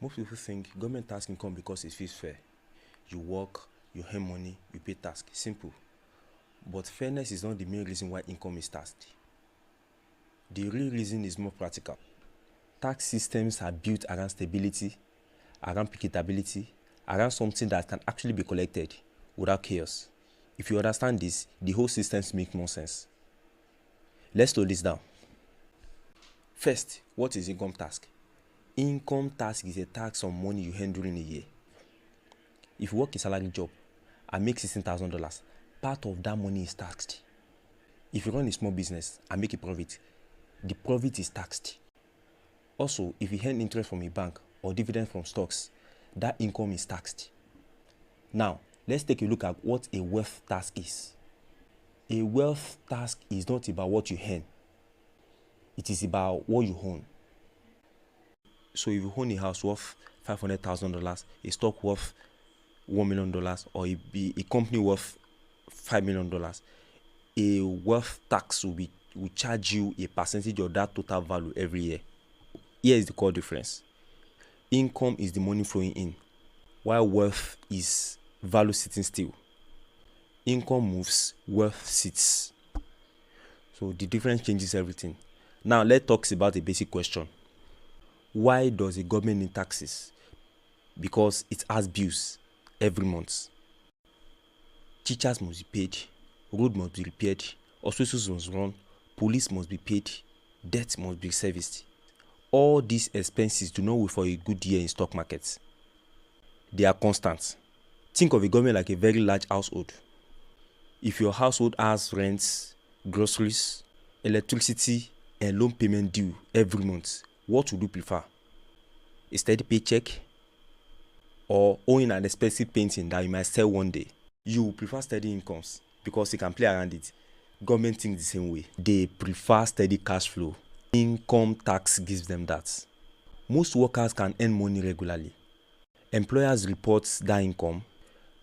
Most people think government tax income because it feels fair. You work, you earn money, you pay tax. Simple. But fairness is not the main reason why income is taxed. The real reason is more practical. Tax systems are built around stability, around predictability, around something that can actually be collected without chaos. If you understand this, the whole systems make more sense. Let's slow this down. First, what is income tax? Income tax is a tax on money you earn during a year. If you work a salary job and make $16,000, part of that money is taxed. If you run a small business and make a profit, the profit is taxed. Also, if you earn interest from a bank or dividend from stocks, that income is taxed. Now, let's take a look at what a wealth tax is. A wealth tax is not about what you earn. It is about what you own. So if you own a house worth $500,000, a stock worth $1 million, or a company worth $5 million, a wealth tax will charge you a percentage of that total value every year. Here is the core difference. Income is the money flowing in, while wealth is value sitting still. Income moves, wealth sits. So the difference changes everything. Now let's talk about a basic question. Why does a government need taxes? Because it has bills every month. Teachers must be paid, road must be repaired, hospitals must run, police must be paid, debt must be serviced. All these expenses do not wait for a good year in stock markets. They are constant. Think of a government like a very large household. If your household has rents, groceries, electricity, and loan payment due every month, what would you prefer? A steady paycheck or owning an expensive painting that you might sell one day? You will prefer steady incomes because you can play around it. Government thinks the same way. They prefer steady cash flow. Income tax gives them that. Most workers can earn money regularly. Employers report that income.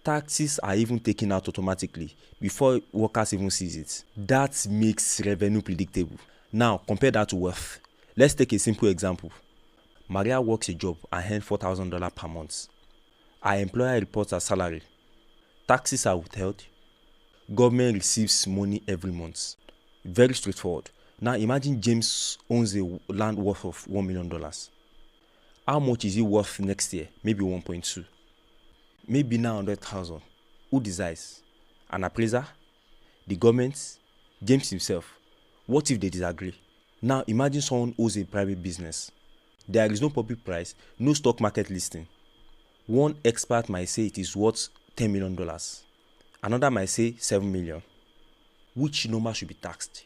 Taxes are even taken out automatically before workers even see it. That makes revenue predictable. Now, compare that to wealth. Let's take a simple example. Maria works a job and earns $4,000 per month. Her employer reports her salary. Taxes are withheld. Government receives money every month. Very straightforward. Now imagine James owns a land worth of $1 million. How much is it worth next year? Maybe 1.2. Maybe 900,000. Who decides? An appraiser? The government? James himself? What if they disagree? Now imagine someone owns a private business. There is no public price, no stock market listing. One expert might say it is worth $10 million. Another might say $7 million. Which number should be taxed?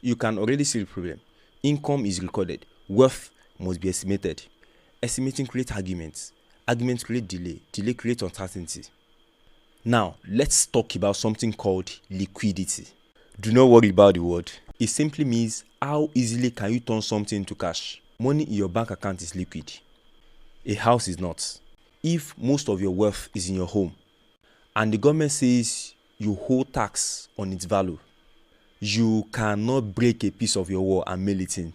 You can already see the problem. Income is recorded. Wealth must be estimated. Estimating creates arguments. Arguments create delay. Delay creates uncertainty. Now, let's talk about something called liquidity. Do not worry about the word. It simply means how easily can you turn something into cash. Money in your bank account is liquid. A house is not. If most of your wealth is in your home and the government says you hold tax on its value, you cannot break a piece of your wall and mail it in.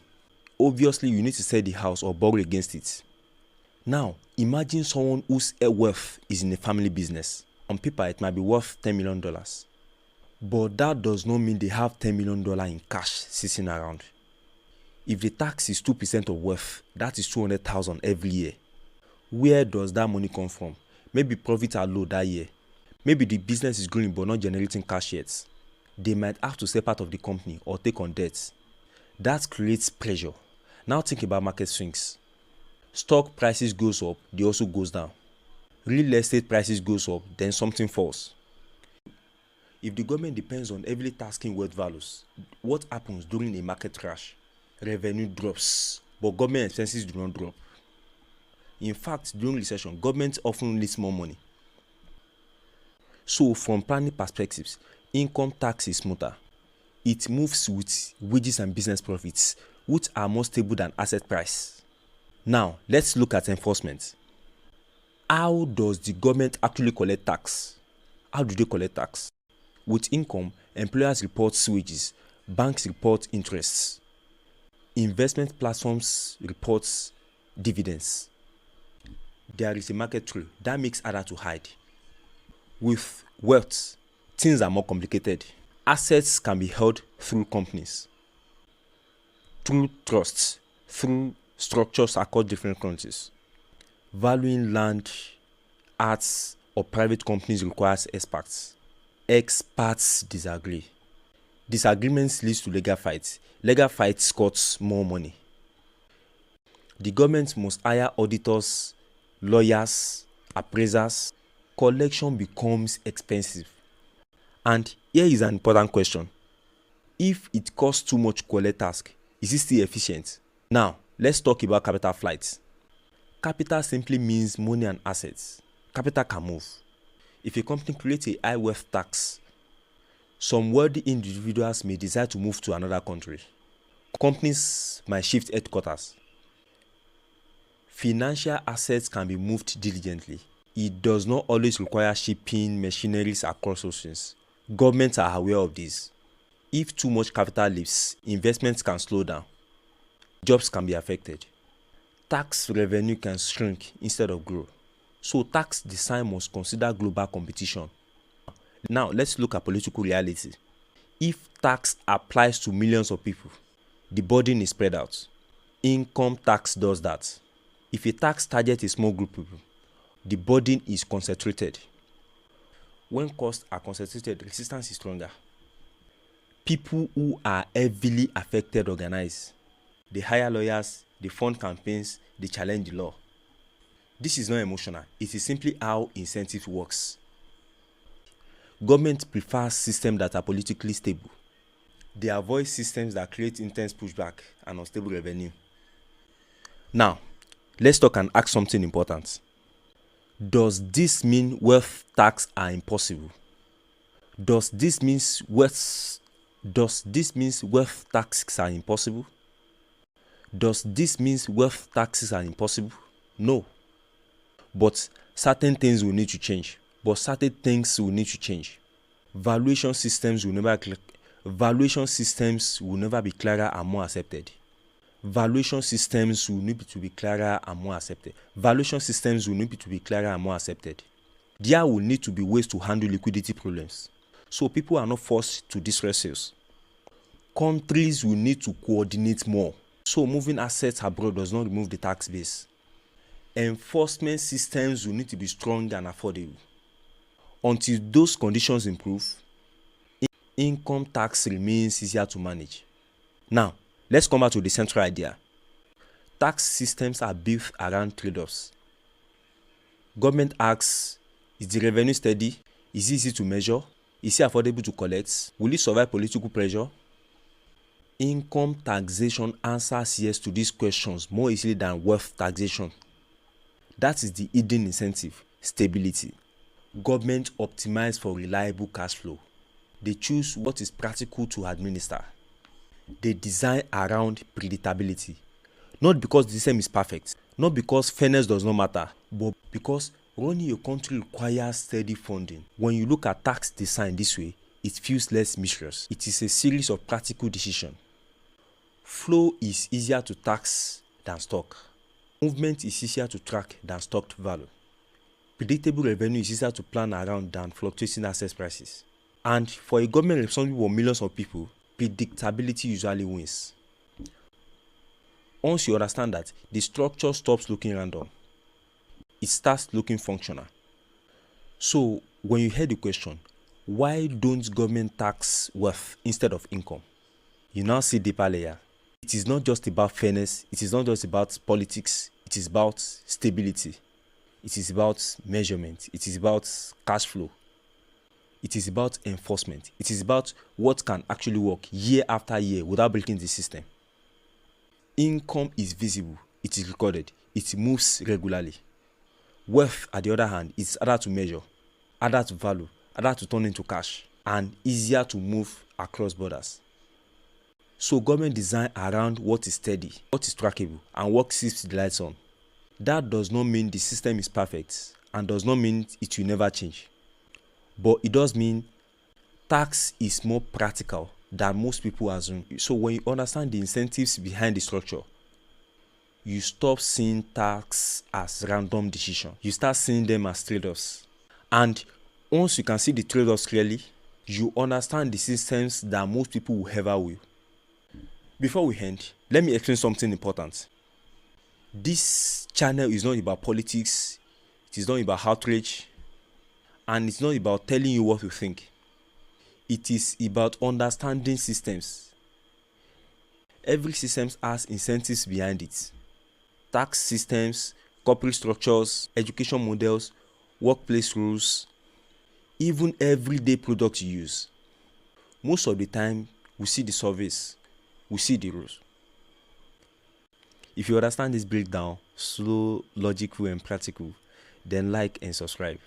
Obviously, you need to sell the house or borrow against it. Now, imagine someone whose wealth is in a family business. On paper, it might be worth $10 million. But that does not mean they have $10 million in cash sitting around. If the tax is 2% of wealth, that is $200,000 every year. Where does that money come from? Maybe profits are low that year. Maybe the business is growing but not generating cash yet. They might have to sell part of the company or take on debt. That creates pressure. Now think about market swings. Stock prices goes up, they also goes down. Real estate prices goes up, then something falls. If the government depends on heavily taxing wealth values, what happens during a market crash? Revenue drops, but government expenses do not drop. In fact, during recession, governments often needs more money. So from planning perspectives, income tax is smoother. It moves with wages and business profits, which are more stable than asset price. Now, let's look at enforcement. How does the government actually collect tax? How do they collect tax? With income, employers report wages, banks report interests, investment platforms report dividends. there is a market trail that makes harder to hide. With wealth, things are more complicated. Assets can be held through companies, through trusts, through structures across different countries. Valuing land, arts, or private companies requires experts. Experts disagree. Disagreements lead to legal fights. Legal fights cost more money. The government must hire auditors, lawyers, appraisers. Collection becomes expensive. And here is an important question. If it costs too much to collect tax, is it still efficient? Now, let's talk about capital flight. Capital simply means money and assets. Capital can move. If a company creates a high wealth tax, some wealthy individuals may decide to move to another country. Companies might shift headquarters. Financial assets can be moved diligently. It does not always require shipping machineries across oceans. Governments are aware of this. If too much capital leaves, investments can slow down. Jobs can be affected. Tax revenue can shrink instead of grow. So tax design must consider global competition. Now let's look at political reality. If tax applies to millions of people, the burden is spread out. Income tax does that. If a tax targets a small group of people, the burden is concentrated. When costs are concentrated, resistance is stronger. People who are heavily affected organize. They hire lawyers, they fund campaigns, they challenge the law. This is not emotional. It is simply how incentive works. Government prefers systems that are politically stable. They avoid systems that create intense pushback and unstable revenue. Now, let's talk and ask something important. Does this mean wealth tax are impossible? Does this mean wealth taxes are impossible? Does this mean wealth taxes are impossible? No. But certain things will need to change. Valuation systems will never be clearer and more accepted. Valuation systems will need to be clearer and more accepted. There will need to be ways to handle liquidity problems, so people are not forced to distress sales. Countries will need to coordinate more, so moving assets abroad does not remove the tax base. Enforcement systems will need to be strong and affordable. Until those conditions improve, income tax remains easier to manage. Now, let's come back to the central idea. Tax systems are built around trade-offs. Government asks, is the revenue steady? Is it easy to measure? Is it affordable to collect? Will it survive political pressure? Income taxation answers yes to these questions more easily than wealth taxation. That is the hidden incentive: stability. Government optimize for reliable cash flow. They choose what is practical to administer. They design around predictability. Not because the system is perfect, not because fairness does not matter, but because running a country requires steady funding. When you look at tax design this way, it feels less mysterious. It is a series of practical decisions. Flow is easier to tax than stock. Movement is easier to track than stocked value. Predictable revenue is easier to plan around than fluctuating asset prices. And for a government responsible for millions of people, predictability usually wins. Once you understand that, the structure stops looking random. It starts looking functional. So, when you hear the question, why don't government tax wealth instead of income? You now see deeper layer. It is not just about fairness. It is not just about politics. It is about stability. It is about measurement. It is about cash flow. It is about enforcement. It is about what can actually work year after year without breaking the system. Income is visible. It is recorded. It moves regularly. Wealth, on the other hand, is harder to measure, harder to value, harder to turn into cash, and easier to move across borders. So government design around what is steady, what is trackable, and what keeps the lights on. That does not mean the system is perfect, and does not mean it will never change. But it does mean tax is more practical than most people assume. So when you understand the incentives behind the structure, you stop seeing tasks as random decisions. You start seeing them as trade-offs. And once you can see the trade-offs clearly, you understand the systems that most people will ever will. Before we end, let me explain something important. This channel is not about politics, it is not about outrage, and it's not about telling you what to think. It is about understanding systems. Every system has incentives behind it. Tax systems, corporate structures, education models, workplace rules, even everyday products you use. Most of the time, we see the surface, we see the rules. If you understand this breakdown, slow, logical, and practical, then like and subscribe.